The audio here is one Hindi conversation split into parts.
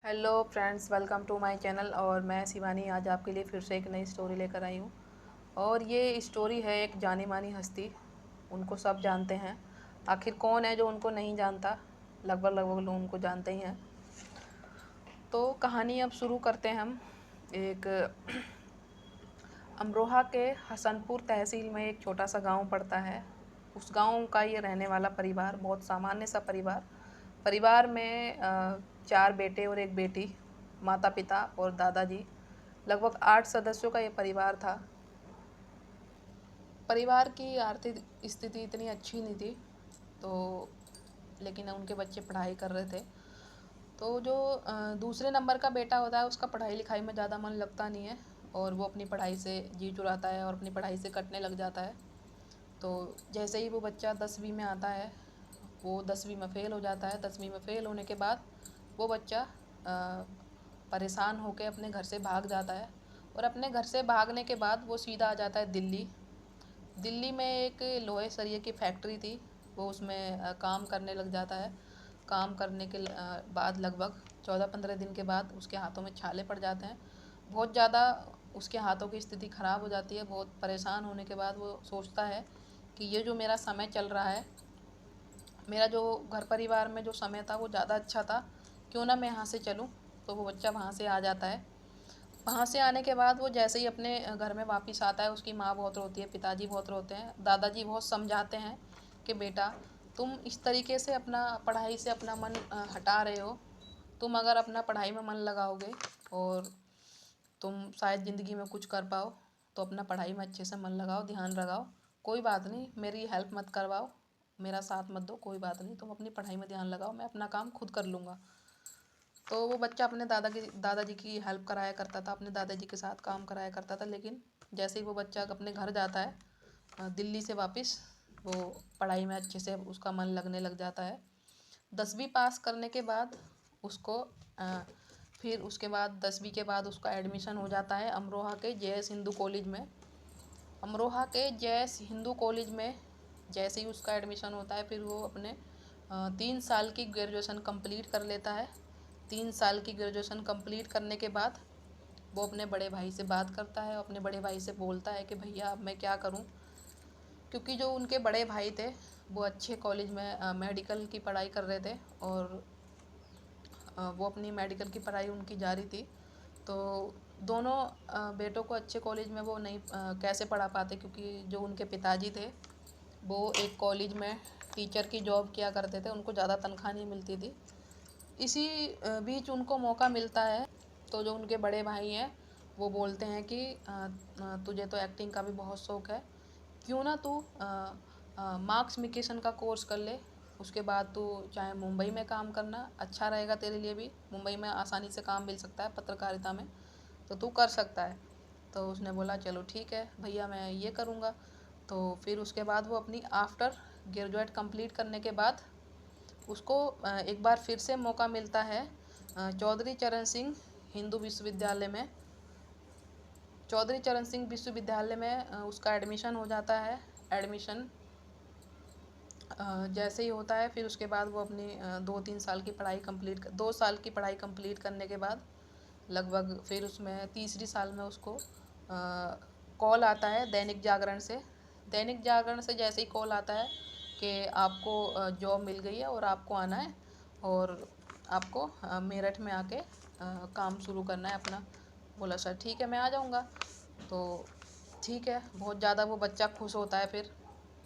Hello friends, welcome to my channel. और मैं शिवानी आज आपके लिए फिर से एक नई स्टोरी लेकर आई हूँ। और ये स्टोरी है एक जानी मानी हस्ती। उनको सब जानते हैं। आखिर कौन है जो उनको नहीं जानता। लगभग लगभग लोग उनको जानते ही हैं। तो कहानी अब शुरू करते हैं हम। एक अमरोहा के हसनपुर तहसील में एक छोटा सा गांव पड़ता है। उस गांव का ये रहने वाला परिवार बहुत सामान्य सा परिवार। परिवार में चार बेटे और एक बेटी, माता पिता और दादाजी। लगभग 8 सदस्यों का ये परिवार था। परिवार की आर्थिक स्थिति इतनी अच्छी नहीं थी, तो लेकिन उनके बच्चे पढ़ाई कर रहे थे। तो जो दूसरे नंबर का बेटा होता है उसका पढ़ाई लिखाई में ज़्यादा मन लगता नहीं है, और वो अपनी पढ़ाई से जी चुराता है और अपनी पढ़ाई से कटने लग जाता है। तो जैसे ही वो बच्चा 10वीं में आता है, वो 10वीं में फ़ेल हो जाता है। 10वीं में फ़ेल होने के बाद वो बच्चा परेशान होकर अपने घर से भाग जाता है। और अपने घर से भागने के बाद वो सीधा आ जाता है दिल्ली। दिल्ली में एक लोहे सरिये की फैक्ट्री थी। वो उसमें काम करने लग जाता है। काम करने के बाद लगभग 14-15 दिन के बाद उसके हाथों में छाले पड़ जाते हैं। बहुत ज़्यादा उसके हाथों की स्थिति ख़राब हो जाती है। बहुत परेशान होने के बाद वो सोचता है कि ये जो मेरा समय चल रहा है, मेरा जो घर परिवार में जो समय था वो ज़्यादा अच्छा था, क्यों ना मैं यहाँ से चलूँ। तो वो बच्चा वहाँ से आ जाता है। वहाँ से आने के बाद वो जैसे ही अपने घर में वापस आता है, उसकी माँ बहुत रोती है, पिताजी बहुत रोते हैं, दादाजी बहुत समझाते हैं कि बेटा, तुम इस तरीके से अपना पढ़ाई से अपना मन हटा रहे हो। तुम अगर अपना पढ़ाई में मन लगाओगे और तुम शायद ज़िंदगी में कुछ कर पाओ, तो अपना पढ़ाई में अच्छे से मन लगाओ, ध्यान लगाओ। कोई बात नहीं, मेरी हेल्प मत करवाओ, मेरा साथ मत दो, कोई बात नहीं, तुम अपनी पढ़ाई में ध्यान लगाओ, मैं अपना काम खुद कर लूँगा। तो वो बच्चा अपने दादाजी की हेल्प कराया करता था, अपने दादाजी के साथ काम कराया करता था। लेकिन जैसे ही वो बच्चा अपने घर जाता है दिल्ली से वापस, वो पढ़ाई में अच्छे से उसका मन लगने लग जाता है। 10वीं पास करने के बाद उसको फिर उसके बाद 10वीं के बाद उसका एडमिशन हो जाता है अमरोहा के जे.एस. हिंदू कॉलेज में। अमरोहा के जे.एस. हिंदू कॉलेज में जैसे ही उसका एडमिशन होता है, फिर वो अपने 3 साल की ग्रेजुएशन कंप्लीट कर लेता है। 3 साल की ग्रेजुएशन कंप्लीट करने के बाद वो अपने बड़े भाई से बात करता है, अपने बड़े भाई से बोलता है कि भैया अब मैं क्या करूं। क्योंकि जो उनके बड़े भाई थे वो अच्छे कॉलेज में मेडिकल की पढ़ाई कर रहे थे, और वो अपनी मेडिकल की पढ़ाई उनकी जारी थी। तो दोनों बेटों को अच्छे कॉलेज में वो नहीं कैसे पढ़ा पाते, क्योंकि जो उनके पिताजी थे वो एक कॉलेज में टीचर की जॉब किया करते थे, उनको ज़्यादा तनख्वाह नहीं मिलती थी। इसी बीच उनको मौका मिलता है। तो जो उनके बड़े भाई हैं वो बोलते हैं कि तुझे तो एक्टिंग का भी बहुत शौक़ है, क्यों ना तू मार्क्स मिकेशन का कोर्स कर ले। उसके बाद तू चाहे मुंबई में काम करना, अच्छा रहेगा तेरे लिए भी, मुंबई में आसानी से काम मिल सकता है पत्रकारिता में, तो तू कर सकता है। तो उसने बोला चलो ठीक है भैया, मैं ये करूँगा। तो फिर उसके बाद वो अपनी आफ्टर ग्रेजुएट कंप्लीट करने के बाद उसको एक बार फिर से मौका मिलता है चौधरी चरण सिंह हिंदू विश्वविद्यालय में। चौधरी चरण सिंह विश्वविद्यालय में उसका एडमिशन हो जाता है। एडमिशन जैसे ही होता है, फिर उसके बाद वो अपनी 2-3 साल की पढ़ाई कंप्लीट 2 साल की पढ़ाई कंप्लीट करने के बाद लगभग फिर उसमें तीसरी साल में उसको कॉल आता है दैनिक जागरण से। दैनिक जागरण से जैसे ही कॉल आता है कि आपको जॉब मिल गई है और आपको आना है, और आपको मेरठ में आके काम शुरू करना है अपना। बोला सर ठीक है, मैं आ जाऊँगा। तो ठीक है, बहुत ज़्यादा वो बच्चा खुश होता है। फिर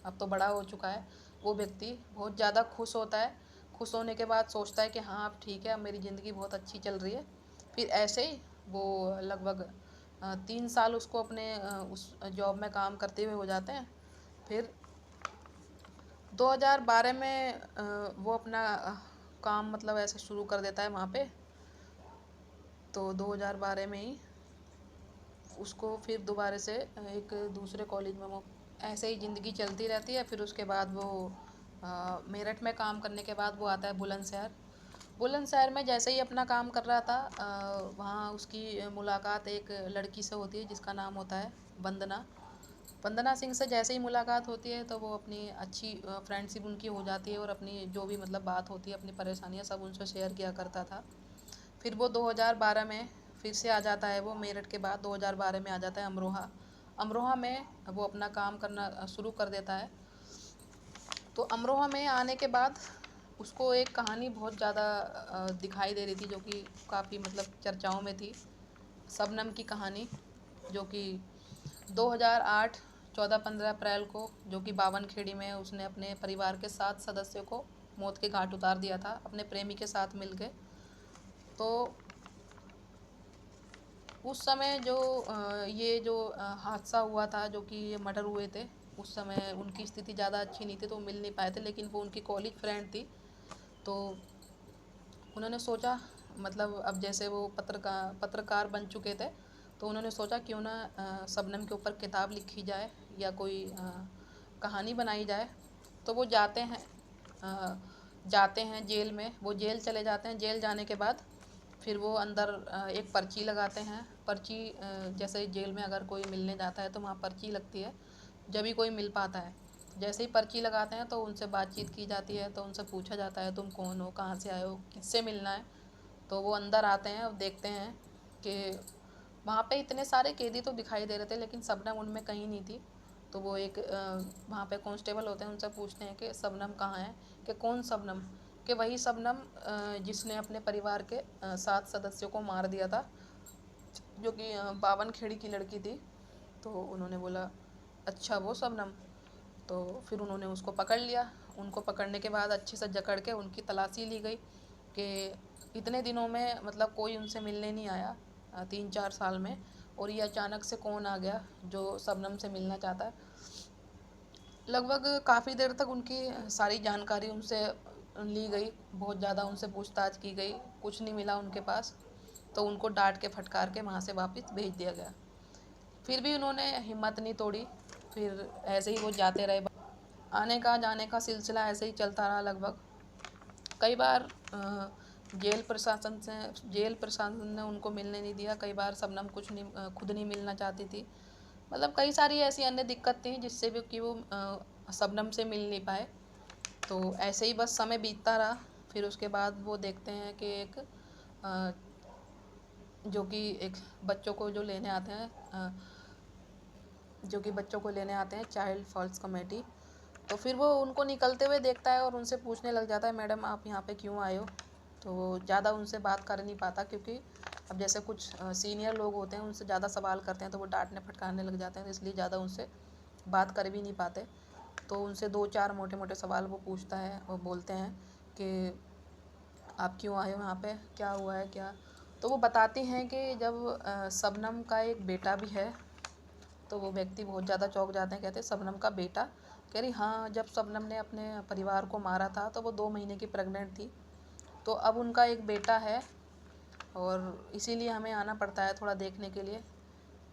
अब तो बड़ा हो चुका है, वो व्यक्ति बहुत ज़्यादा खुश होता है। खुश होने के बाद सोचता है कि हाँ अब ठीक है, अब मेरी ज़िंदगी बहुत अच्छी चल रही है। फिर ऐसे ही वो लगभग 3 साल उसको अपने उस जॉब में काम करते हुए हो जाते हैं। फिर 2012 में वो अपना काम मतलब ऐसे शुरू कर देता है वहाँ पे। तो 2012 में ही उसको फिर दोबारा से एक दूसरे कॉलेज में वो ऐसे ही ज़िंदगी चलती रहती है। फिर उसके बाद वो मेरठ में काम करने के बाद वो आता है बुलंदशहर। बुलंदशहर में जैसे ही अपना काम कर रहा था, वहाँ उसकी मुलाकात एक लड़की से होती है जिसका नाम होता है वंदना। वंदना सिंह से जैसे ही मुलाकात होती है तो वो अपनी अच्छी फ्रेंडशिप उनकी हो जाती है, और अपनी जो भी मतलब बात होती है, अपनी परेशानियाँ सब उनसे शेयर किया करता था। फिर वो 2012 में फिर से आ जाता है, वो मेरठ के बाद 2012 में आ जाता है अमरोहा। अमरोहा में वो अपना काम करना शुरू कर देता है। तो अमरोहा में आने के बाद उसको एक कहानी बहुत ज़्यादा दिखाई दे रही थी, जो कि काफ़ी मतलब चर्चाओं में थी। शबनम की कहानी, जो कि 2008 14-15 अप्रैल को, जो कि बावनखेड़ी में उसने अपने परिवार के 7 सदस्यों को मौत के घाट उतार दिया था अपने प्रेमी के साथ मिलके। तो उस समय जो ये जो हादसा हुआ था, जो कि ये मर्डर हुए थे, उस समय उनकी स्थिति ज़्यादा अच्छी नहीं थी, तो मिल नहीं पाए थे। लेकिन वो उनकी कॉलेज फ्रेंड थी, तो उन्होंने सोचा, मतलब अब जैसे वो पत्रकार बन चुके थे, तो उन्होंने सोचा क्यों ना शबनम के ऊपर किताब लिखी जाए या कोई कहानी बनाई जाए। तो वो जाते हैं जेल में, वो जेल चले जाते हैं। जेल जाने के बाद फिर वो अंदर एक पर्ची लगाते हैं। पर्ची जैसे जेल में अगर कोई मिलने जाता है तो वहाँ पर्ची लगती है, जब भी कोई मिल पाता है। जैसे ही पर्ची लगाते हैं तो उनसे बातचीत की जाती है, तो उनसे पूछा जाता है तुम कौन हो, कहाँ से आए हो, किससे मिलना है। तो वो अंदर आते हैं और देखते हैं कि वहाँ पे इतने सारे कैदी तो दिखाई दे रहे थे, लेकिन शबनम उनमें कहीं नहीं थी। तो वो एक वहाँ पे कांस्टेबल होते हैं, उनसे पूछते हैं कि शबनम कहाँ है, कि कौन शबनम, कि वही शबनम जिसने अपने परिवार के 7 सदस्यों को मार दिया था, जो कि बावनखेड़ी की लड़की थी। तो उन्होंने बोला अच्छा वो शबनम। तो फिर उन्होंने उसको पकड़ लिया। उनको पकड़ने के बाद अच्छे से जकड़ के उनकी तलाशी ली गई कि इतने दिनों में मतलब कोई उनसे मिलने नहीं आया, 3-4 साल में, और ये अचानक से कौन आ गया जो शबनम से मिलना चाहता है। लगभग काफ़ी देर तक उनकी सारी जानकारी उनसे ली गई, बहुत ज़्यादा उनसे पूछताछ की गई, कुछ नहीं मिला उनके पास। तो उनको डांट के फटकार के वहाँ से वापस भेज दिया गया। फिर भी उन्होंने हिम्मत नहीं तोड़ी, फिर ऐसे ही वो जाते रहे। आने का जाने का सिलसिला ऐसे ही चलता रहा। लगभग कई बार जेल प्रशासन ने उनको मिलने नहीं दिया। कई बार शबनम खुद नहीं मिलना चाहती थी। मतलब कई सारी ऐसी अन्य दिक्कत थी जिससे भी कि वो शबनम से मिल नहीं पाए। तो ऐसे ही बस समय बीतता रहा। फिर उसके बाद वो देखते हैं कि जो कि एक बच्चों को जो लेने आते हैं, चाइल्ड फॉल्स कमेटी। तो फिर वो उनको निकलते हुए देखता है और उनसे पूछने लग जाता है, मैडम आप यहाँ पे क्यों आए हो। तो वो ज़्यादा उनसे बात कर नहीं पाता, क्योंकि अब जैसे कुछ सीनियर लोग होते हैं, उनसे ज़्यादा सवाल करते हैं तो वो डांटने फटकारने लग जाते हैं, तो इसलिए ज़्यादा उनसे बात कर भी नहीं पाते। तो उनसे 2-4 मोटे मोटे सवाल वो पूछता है और बोलते हैं कि आप क्यों आए हो यहाँ पे, क्या हुआ है क्या। तो वो बताती हैं कि जब शबनम का एक बेटा भी है। तो वो व्यक्ति बहुत ज़्यादा चौंक जाते हैं, कहते हैं शबनम का बेटा। कह रही हाँ, जब शबनम ने अपने परिवार को मारा था तो वो 2 महीने की प्रेग्नेंट थी, तो अब उनका एक बेटा है और इसीलिए हमें आना पड़ता है थोड़ा देखने के लिए।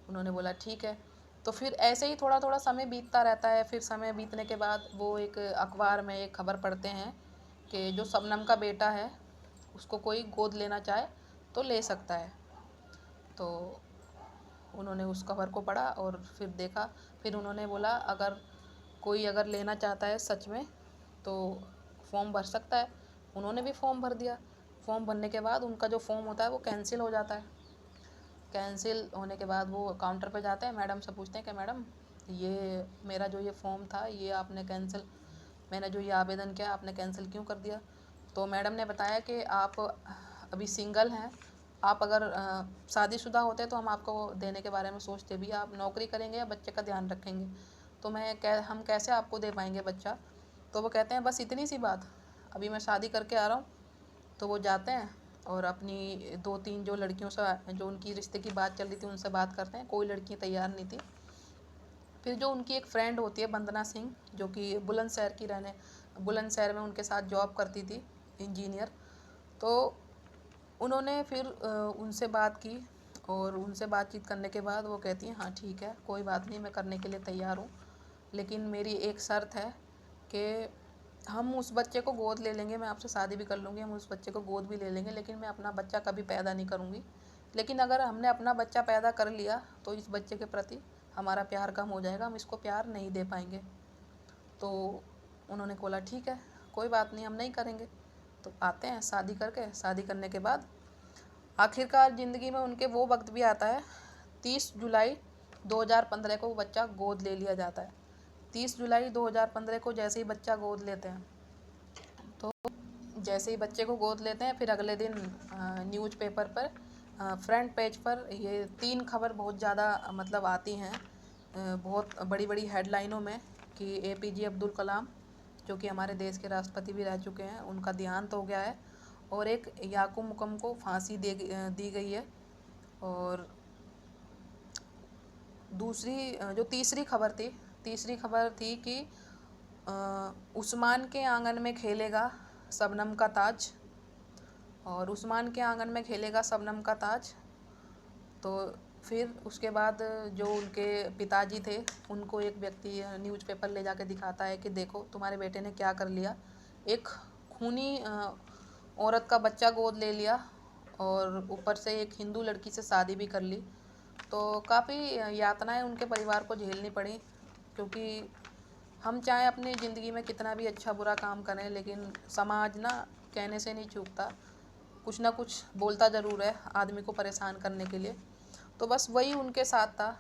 उन्होंने बोला ठीक है। तो फिर ऐसे ही थोड़ा थोड़ा समय बीतता रहता है। फिर समय बीतने के बाद वो एक अखबार में एक खबर पढ़ते हैं कि जो शबनम का बेटा है उसको कोई गोद लेना चाहे तो ले सकता है। तो उन्होंने उस खबर को पढ़ा और फिर देखा। फिर उन्होंने बोला अगर लेना चाहता है सच में तो फॉर्म भर सकता है। उन्होंने भी फॉर्म भर दिया। फॉर्म भरने के बाद उनका जो फॉर्म होता है वो कैंसिल हो जाता है। कैंसिल होने के बाद वो काउंटर पे जाते हैं, मैडम से पूछते हैं कि मैडम ये मेरा जो ये फॉर्म था ये आपने कैंसिल, मैंने जो ये आवेदन किया आपने कैंसिल क्यों कर दिया। तो मैडम ने बताया कि आप अभी सिंगल हैं, आप अगर शादीशुदा होते तो हम आपको देने के बारे में सोचते भी, आप नौकरी करेंगे या बच्चे का ध्यान रखेंगे, तो हम कैसे आपको दे पाएंगे बच्चा। तो वो कहते हैं बस इतनी सी बात, अभी मैं शादी करके आ रहा हूँ। तो वो जाते हैं और अपनी 2-3 जो लड़कियों से जो उनकी रिश्ते की बात चल रही थी उनसे बात करते हैं, कोई लड़की तैयार नहीं थी। फिर जो उनकी एक फ्रेंड होती है वंदना सिंह, जो कि बुलंदशहर में उनके साथ जॉब करती थी, इंजीनियर। तो उन्होंने फिर उनसे बात की और उनसे बातचीत करने के बाद वो कहती हैं हाँ ठीक है, कोई बात नहीं, मैं करने के लिए तैयार हूँ, लेकिन मेरी एक शर्त है कि हम उस बच्चे को गोद ले लेंगे, मैं आपसे शादी भी कर लूँगी, हम उस बच्चे को गोद भी ले लेंगे, लेकिन मैं अपना बच्चा कभी पैदा नहीं करूँगी। लेकिन अगर हमने अपना बच्चा पैदा कर लिया तो इस बच्चे के प्रति हमारा प्यार कम हो जाएगा, हम इसको प्यार नहीं दे पाएंगे। तो उन्होंने बोला ठीक है, कोई बात नहीं, हम नहीं करेंगे। तो आते हैं शादी करके, शादी करने के बाद आखिरकार ज़िंदगी में उनके वो वक्त भी आता है, 30 जुलाई 2015 को वो बच्चा गोद ले लिया जाता है। 30 जुलाई 2015 को जैसे ही बच्चा गोद लेते हैं, तो जैसे ही बच्चे को गोद लेते हैं, फिर अगले दिन न्यूज़पेपर पर फ्रंट पेज पर ये 3 खबर बहुत ज़्यादा मतलब आती हैं, बहुत बड़ी बड़ी हेडलाइनों में, कि APJ अब्दुल कलाम, जो कि हमारे देश के राष्ट्रपति भी रह चुके हैं, उनका देहांत हो गया है, और एक याकूब मुकम को फांसी दी गई है। और दूसरी जो तीसरी खबर थी कि उस्मान के आंगन में खेलेगा शबनम का ताज, और उस्मान के आंगन में खेलेगा शबनम का ताज। तो फिर उसके बाद जो उनके पिताजी थे, उनको एक व्यक्ति न्यूज़पेपर ले जाके दिखाता है कि देखो तुम्हारे बेटे ने क्या कर लिया, एक खूनी औरत का बच्चा गोद ले लिया, और ऊपर से एक हिंदू लड़की से शादी भी कर ली। तो काफ़ी यातनाएं उनके परिवार को झेलनी पड़ी, क्योंकि हम चाहे अपनी ज़िंदगी में कितना भी अच्छा बुरा काम करें, लेकिन समाज ना कहने से नहीं चूकता, कुछ ना कुछ बोलता ज़रूर है आदमी को परेशान करने के लिए। तो बस वही उनके साथ था।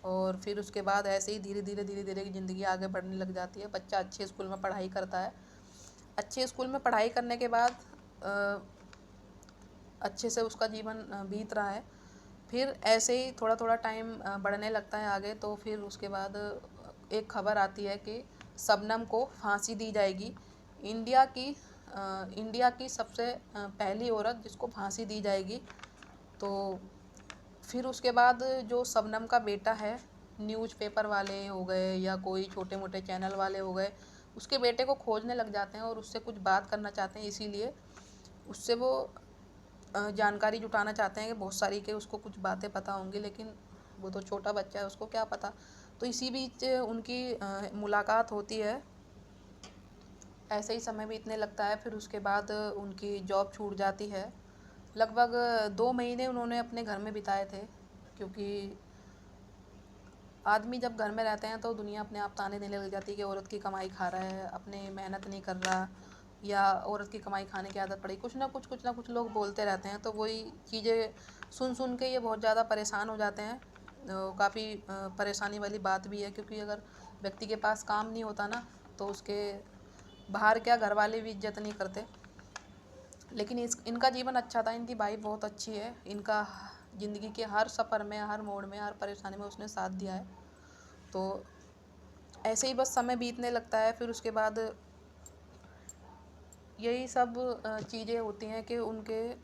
और फिर उसके बाद ऐसे ही धीरे धीरे ज़िंदगी आगे बढ़ने लग जाती है। बच्चा अच्छे स्कूल में पढ़ाई करता है, अच्छे स्कूल में पढ़ाई करने के बाद अच्छे से उसका जीवन बीत रहा है। फिर ऐसे ही थोड़ा थोड़ा टाइम बढ़ने लगता है आगे, तो फिर उसके बाद एक खबर आती है कि शबनम को फांसी दी जाएगी। इंडिया की सबसे पहली औरत जिसको फांसी दी जाएगी। तो फिर उसके बाद जो शबनम का बेटा है, न्यूज़पेपर वाले हो गए या कोई छोटे मोटे चैनल वाले हो गए, उसके बेटे को खोजने लग जाते हैं और उससे कुछ बात करना चाहते हैं। इसीलिए उससे वो जानकारी जुटाना चाहते हैं कि बहुत सारी के उसको कुछ बातें पता होंगी, लेकिन वो तो छोटा बच्चा है, उसको क्या पता। तो इसी बीच उनकी मुलाकात होती है। ऐसे ही समय बीतने लगता है। फिर उसके बाद उनकी जॉब छूट जाती है। लगभग 2 महीने उन्होंने अपने घर में बिताए थे, क्योंकि आदमी जब घर में रहते हैं तो दुनिया अपने आप ताने देने लग जाती है कि औरत की कमाई खा रहा है, अपने मेहनत नहीं कर रहा, या औरत की कमाई खाने की आदत पड़ी, कुछ ना कुछ लोग बोलते रहते हैं। तो वही चीज़ें सुन सुन के ये बहुत ज़्यादा परेशान हो जाते हैं। काफ़ी परेशानी वाली बात भी है, क्योंकि अगर व्यक्ति के पास काम नहीं होता ना, तो उसके बाहर क्या घर वाले भी इज्जत नहीं करते। लेकिन इनका जीवन अच्छा था, इनकी वाइफ बहुत अच्छी है, इनका ज़िंदगी के हर सफ़र में, हर मोड़ में, हर परेशानी में उसने साथ दिया है। तो ऐसे ही बस समय बीतने लगता है। फिर उसके बाद यही सब चीज़ें होती हैं कि उनके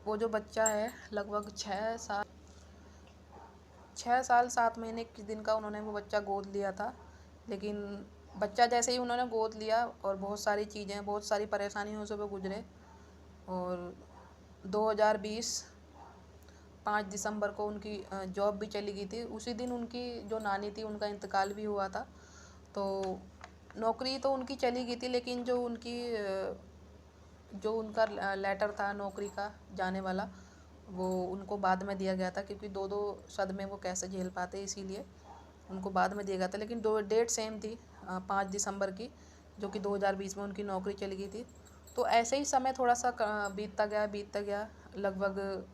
वो जो बच्चा है, लगभग 6 साल 7 महीने किस दिन का उन्होंने वो बच्चा गोद लिया था। लेकिन बच्चा जैसे ही उन्होंने गोद लिया, और बहुत सारी चीज़ें, बहुत सारी परेशानियों से वो गुजरे, और 2020 5 दिसंबर को उनकी जॉब भी चली गई थी। उसी दिन उनकी जो नानी थी, उनका इंतकाल भी हुआ था। तो नौकरी तो उनकी चली गई थी, लेकिन जो उनका लेटर था नौकरी का जाने वाला, वो उनको बाद में दिया गया था, क्योंकि 2-2 सदमे वो कैसे झेल पाते, इसीलिए उनको बाद में दिया गया था। लेकिन दो डेट सेम थी, 5 दिसंबर की, जो कि 2020 में उनकी नौकरी चली गई थी। तो ऐसे ही समय थोड़ा सा बीतता गया। लगभग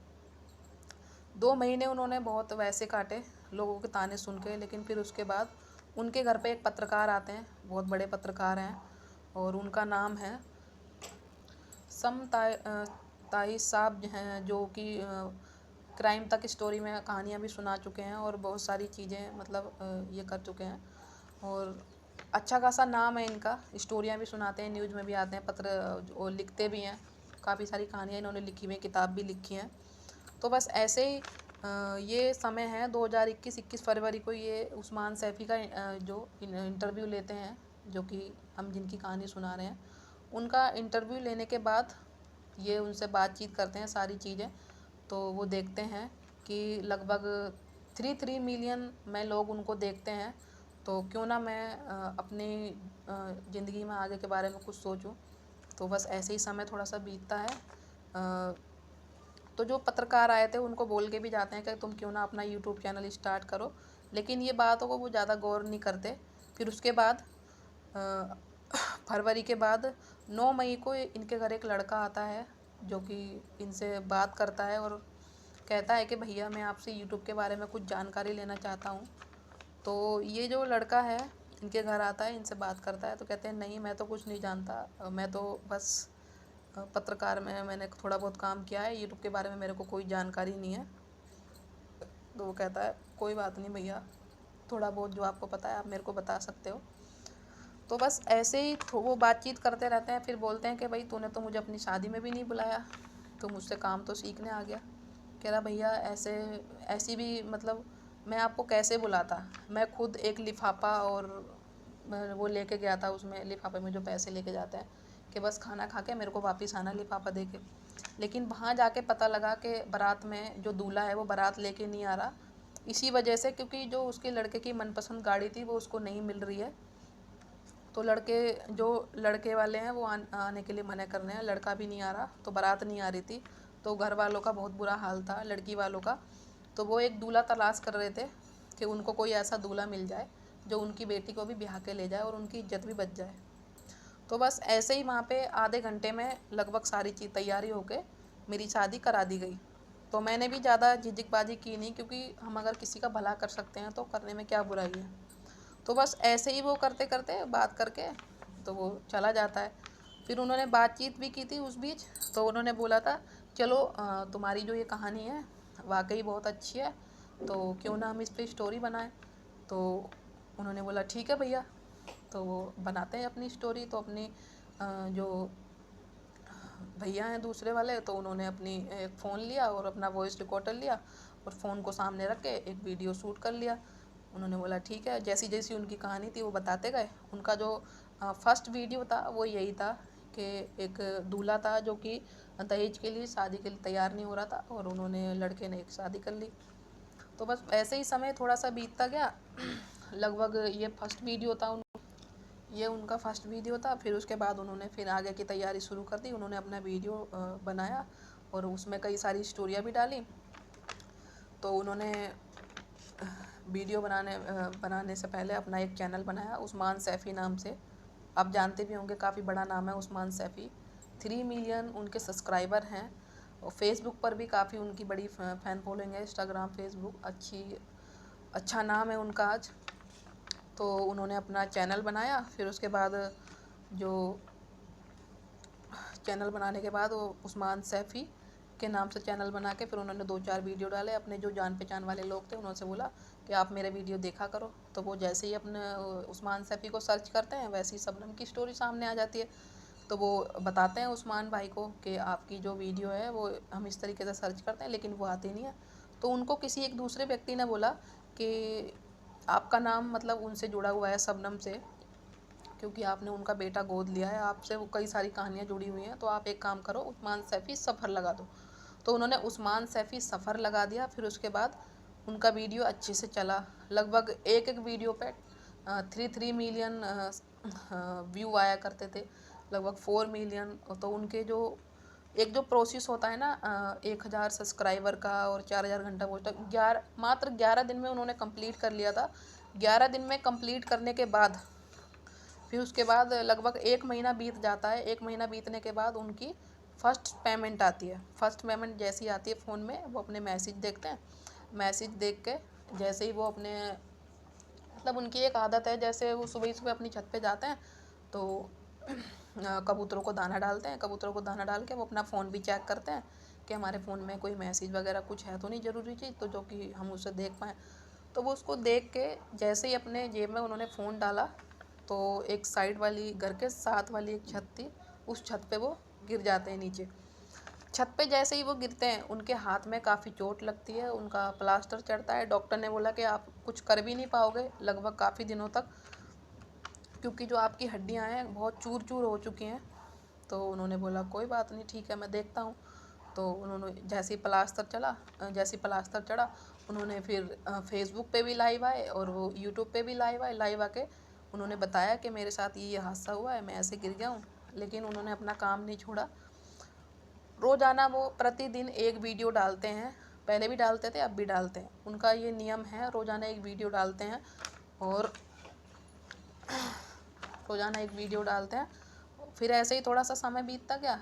2 महीने उन्होंने बहुत वैसे काटे, लोगों के ताने सुन के। लेकिन फिर उसके बाद उनके घर पे एक पत्रकार आते हैं, बहुत बड़े पत्रकार हैं, और उनका नाम है ताई साहब हैं, जो कि क्राइम तक स्टोरी में कहानियाँ भी सुना चुके हैं, और बहुत सारी चीज़ें मतलब ये कर चुके हैं, और अच्छा खासा नाम है इनका। स्टोरियाँ भी सुनाते हैं, न्यूज़ में भी आते हैं, पत्र और लिखते भी हैं। काफ़ी सारी कहानियाँ इन्होंने लिखी हुई हैं, किताब भी लिखी हैं। तो बस ऐसे ही ये समय है 2021 फरवरी को, ये उस्मान सैफ़ी का जो इंटरव्यू लेते हैं, जो कि हम जिनकी कहानी सुना रहे हैं, उनका इंटरव्यू लेने के बाद ये उनसे बातचीत करते हैं सारी चीज़ें। तो वो देखते हैं कि लगभग 3 मिलियन में लोग उनको देखते हैं, तो क्यों ना मैं अपनी ज़िंदगी में आगे के बारे में कुछ सोचूं। तो बस ऐसे ही समय थोड़ा सा बीतता है। तो जो पत्रकार आए थे उनको बोल के भी जाते हैं कि तुम क्यों ना अपना यूट्यूब चैनल स्टार्ट करो, लेकिन ये बातों को वो ज़्यादा गौर नहीं करते। फिर उसके बाद फरवरी के बाद 9 मई को इनके घर एक लड़का आता है, जो कि इनसे बात करता है और कहता है कि भैया मैं आपसे यूट्यूब के बारे में कुछ जानकारी लेना चाहता हूँ। तो ये जो लड़का है इनके घर आता है, इनसे बात करता है, तो कहते हैं नहीं मैं तो कुछ नहीं जानता, मैं तो बस पत्रकार में मैंने थोड़ा बहुत काम किया है, यूट्यूब के बारे में मेरे को कोई जानकारी नहीं है। तो वो कहता है कोई बात नहीं भैया, थोड़ा बहुत जो आपको पता है आप मेरे को बता सकते हो। तो बस ऐसे ही वो बातचीत करते रहते हैं। फिर बोलते हैं कि भाई तूने तो मुझे अपनी शादी में भी नहीं बुलाया, तो मुझसे काम तो सीखने आ गया। कह रहा भैया ऐसे ऐसी भी मतलब मैं आपको कैसे बुलाता, मैं खुद एक लिफाफा और वो लेके गया था, उसमें लिफाफे में जो पैसे लेके जाते हैं कि बस खाना खा के मेरे को वापस आना लिफाफा दे के। लेकिन वहाँ जाके पता लगा कि बारात में जो दूल्हा है वो बारात लेके नहीं आ रहा, इसी वजह से क्योंकि जो उसके लड़के की मनपसंद गाड़ी थी वो उसको नहीं मिल रही है। तो लड़के वाले हैं वो आने के लिए मना कर रहे हैं, लड़का भी नहीं आ रहा, तो बारात नहीं आ रही थी। तो घर वालों का बहुत बुरा हाल था, लड़की वालों का। तो वो एक दूल्हा तलाश कर रहे थे कि उनको कोई ऐसा दूल्हा मिल जाए जो उनकी बेटी को भी ब्याह के ले जाए और उनकी इज्जत भी बच जाए। तो बस ऐसे ही वहाँ पे आधे घंटे में लगभग सारी चीज़ तैयारी होके मेरी शादी करा दी गई। तो मैंने भी ज़्यादा झिझकबाजी की नहीं, क्योंकि हम अगर किसी का भला कर सकते हैं तो करने में क्या बुराई है। तो बस ऐसे ही वो करते करते बात करके तो वो चला जाता है। फिर उन्होंने बातचीत भी की थी उस बीच। तो उन्होंने बोला था चलो तुम्हारी जो ये कहानी है वाकई बहुत अच्छी है, तो क्यों ना हम इस पर स्टोरी बनाएं। तो उन्होंने बोला ठीक है भैया। तो वो बनाते हैं अपनी स्टोरी। तो अपनी जो भैया हैं दूसरे वाले, तो उन्होंने अपनी एक फ़ोन लिया और अपना वॉइस रिकॉर्डर लिया और फ़ोन को सामने रख के एक वीडियो शूट कर लिया। उन्होंने बोला ठीक है, जैसी जैसी उनकी कहानी थी वो बताते गए। उनका जो फर्स्ट वीडियो था वो यही था कि एक दूल्हा था जो कि दहेज के लिए शादी के लिए तैयार नहीं हो रहा था और उन्होंने लड़के ने एक शादी कर ली। तो बस ऐसे ही समय थोड़ा सा बीतता गया। लगभग ये उनका फर्स्ट वीडियो था। फिर उसके बाद उन्होंने फिर आगे की तैयारी शुरू कर दी। उन्होंने अपना वीडियो बनाया और उसमें कई सारी स्टोरियाँ भी डाली। तो उन्होंने वीडियो बनाने से पहले अपना एक चैनल बनाया उस्मान सैफ़ी नाम से। आप जानते भी होंगे, काफ़ी बड़ा नाम है उस्मान सैफ़ी। 3 मिलियन उनके सब्सक्राइबर हैं और फेसबुक पर भी काफ़ी उनकी बड़ी फ़ैन फॉलोइंग है। इंस्टाग्राम, फेसबुक अच्छा नाम है उनका आज। तो उन्होंने अपना चैनल बनाया। फिर उसके बाद जो चैनल बनाने के बाद वो उस्मान सैफ़ी के नाम से चैनल बना के फिर उन्होंने 2-4 वीडियो डाले। अपने जो जान पहचान वाले लोग थे उनसे बोला कि आप मेरे वीडियो देखा करो। तो वो जैसे ही अपने उस्मान सैफ़ी को सर्च करते हैं वैसे ही शबनम की स्टोरी सामने आ जाती है। तो वो बताते हैं उस्मान भाई को कि आपकी जो वीडियो है वो हम इस तरीके से सर्च करते हैं लेकिन वो आती नहीं है। तो उनको किसी एक दूसरे व्यक्ति ने बोला कि आपका नाम मतलब उनसे जुड़ा हुआ है शबनम से, क्योंकि आपने उनका बेटा गोद लिया है, आपसे वो कई सारी कहानियाँ जुड़ी हुई हैं। तो आप एक काम करो, उस्मान सैफ़ी सफ़र लगा दो। तो उन्होंने उस्मान सैफ़ी सफ़र लगा दिया। फिर उसके बाद उनका वीडियो अच्छे से चला। लगभग एक एक वीडियो पे 3 मिलियन व्यू आया करते थे, लगभग 4 मिलियन। तो उनके जो प्रोसेस होता है ना 1000 सब्सक्राइबर का और 4000 घंटा वॉच टाइम, मात्र 11 दिन में उन्होंने कंप्लीट कर लिया था। 11 दिन में कंप्लीट करने के बाद फिर उसके बाद लगभग 1 महीना बीत जाता है। 1 महीना बीतने के बाद उनकी फ़र्स्ट पेमेंट आती है। फ़र्स्ट पेमेंट जैसी ही आती है फ़ोन में, वो अपने मैसेज देखते हैं। मैसेज देख के जैसे ही वो अपने मतलब उनकी एक आदत है, जैसे वो सुबह सुबह अपनी छत पे जाते हैं तो कबूतरों को दाना डालते हैं। कबूतरों को दाना डाल के वो अपना फ़ोन भी चेक करते हैं कि हमारे फ़ोन में कोई मैसेज वगैरह कुछ है तो नहीं ज़रूरी चीज़, तो जो कि हम उसे देख पाएँ। तो वो उसको देख के जैसे ही अपने जेब में उन्होंने फ़ोन डाला तो एक साइड वाली घर के साथ वाली एक छत थी, उस छत पे वो गिर जाते हैं नीचे। छत पे जैसे ही वो गिरते हैं उनके हाथ में काफ़ी चोट लगती है, उनका प्लास्टर चढ़ता है। डॉक्टर ने बोला कि आप कुछ कर भी नहीं पाओगे लगभग काफ़ी दिनों तक, क्योंकि जो आपकी हड्डियां हैं बहुत चूर चूर हो चुकी हैं। तो उन्होंने बोला कोई बात नहीं, ठीक है मैं देखता हूँ। तो उन्होंने जैसे ही प्लास्टर चढ़ा उन्होंने फिर फेसबुक पे भी लाइव आए और वो यूट्यूब पे भी लाइव आके उन्होंने बताया कि मेरे साथ ये हादसा हुआ है, मैं ऐसे गिर गया हूँ। लेकिन उन्होंने अपना काम नहीं छोड़ा। रोज़ाना वो प्रतिदिन एक वीडियो डालते हैं, पहले भी डालते थे अब भी डालते हैं। उनका ये नियम है, रोज़ाना एक वीडियो डालते हैं और रोज़ाना एक वीडियो डालते हैं। फिर ऐसे ही थोड़ा सा समय बीतता गया।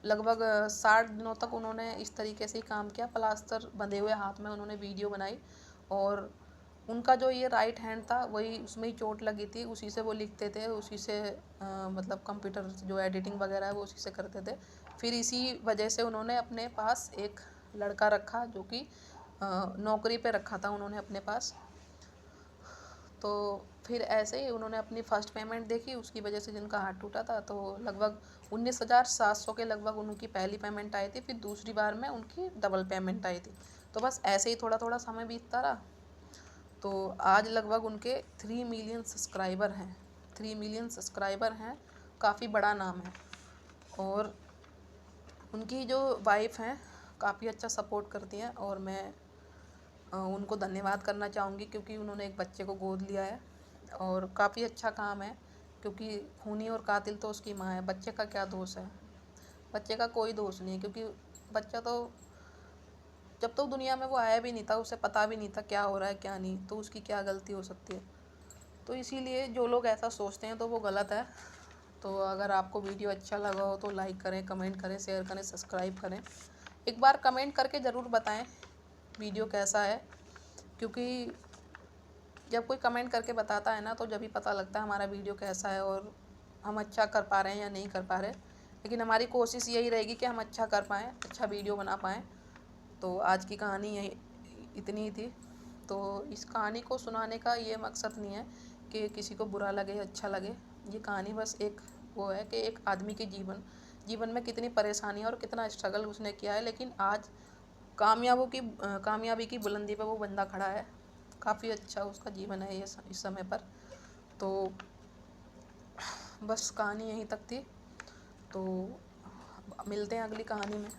लगभग 60 दिनों तक उन्होंने इस तरीके से ही काम किया, प्लास्टर बंधे हुए हाथ में उन्होंने वीडियो बनाई। और उनका जो ये राइट हैंड था वही उसमें ही चोट लगी थी, उसी से वो लिखते थे, उसी से मतलब कंप्यूटर जो एडिटिंग वगैरह है वो उसी से करते थे। फिर इसी वजह से उन्होंने अपने पास एक लड़का रखा जो कि नौकरी पे रखा था उन्होंने अपने पास। तो फिर ऐसे ही उन्होंने अपनी फर्स्ट पेमेंट देखी, उसकी वजह से जिनका हाथ टूटा था, तो लगभग 19,700 के लगभग उनकी पहली पेमेंट आई थी। फिर दूसरी बार में उनकी डबल पेमेंट आई थी। तो बस ऐसे ही थोड़ा थोड़ा समय बीतता रहा। तो आज लगभग उनके 3 मिलियन सब्सक्राइबर हैं, 3 मिलियन सब्सक्राइबर हैं, काफ़ी बड़ा नाम है। और उनकी जो वाइफ हैं काफ़ी अच्छा सपोर्ट करती हैं, और मैं उनको धन्यवाद करना चाहूँगी क्योंकि उन्होंने एक बच्चे को गोद लिया है। और काफ़ी अच्छा काम है, क्योंकि खूनी और कातिल तो उसकी माँ है, बच्चे का क्या दोष है? बच्चे का कोई दोष नहीं है, क्योंकि बच्चा तो जब तो दुनिया में वो आया भी नहीं था, उसे पता भी नहीं था क्या हो रहा है क्या नहीं, तो उसकी क्या गलती हो सकती है? तो इसीलिए जो लोग ऐसा सोचते हैं तो वो गलत है। तो अगर आपको वीडियो अच्छा लगा हो तो लाइक करें, कमेंट करें, शेयर करें, सब्सक्राइब करें। एक बार कमेंट करके ज़रूर बताएं वीडियो कैसा है, क्योंकि जब कोई कमेंट करके बताता है ना तो जब भी पता लगता है हमारा वीडियो कैसा है और हम अच्छा कर पा रहे हैं या नहीं कर पा रहे। लेकिन हमारी कोशिश यही रहेगी कि हम अच्छा कर पाएँ, अच्छा वीडियो बना पाएँ। तो आज की कहानी यही इतनी ही थी। तो इस कहानी को सुनाने का ये मकसद नहीं है कि किसी को बुरा लगे अच्छा लगे। ये कहानी बस एक वो है कि एक आदमी के जीवन में कितनी परेशानी और कितना स्ट्रगल उसने किया है, लेकिन आज कामयाबी की बुलंदी पे वो बंदा खड़ा है। काफ़ी अच्छा उसका जीवन है ये इस समय पर। तो बस कहानी यहीं तक थी। तो मिलते हैं अगली कहानी में।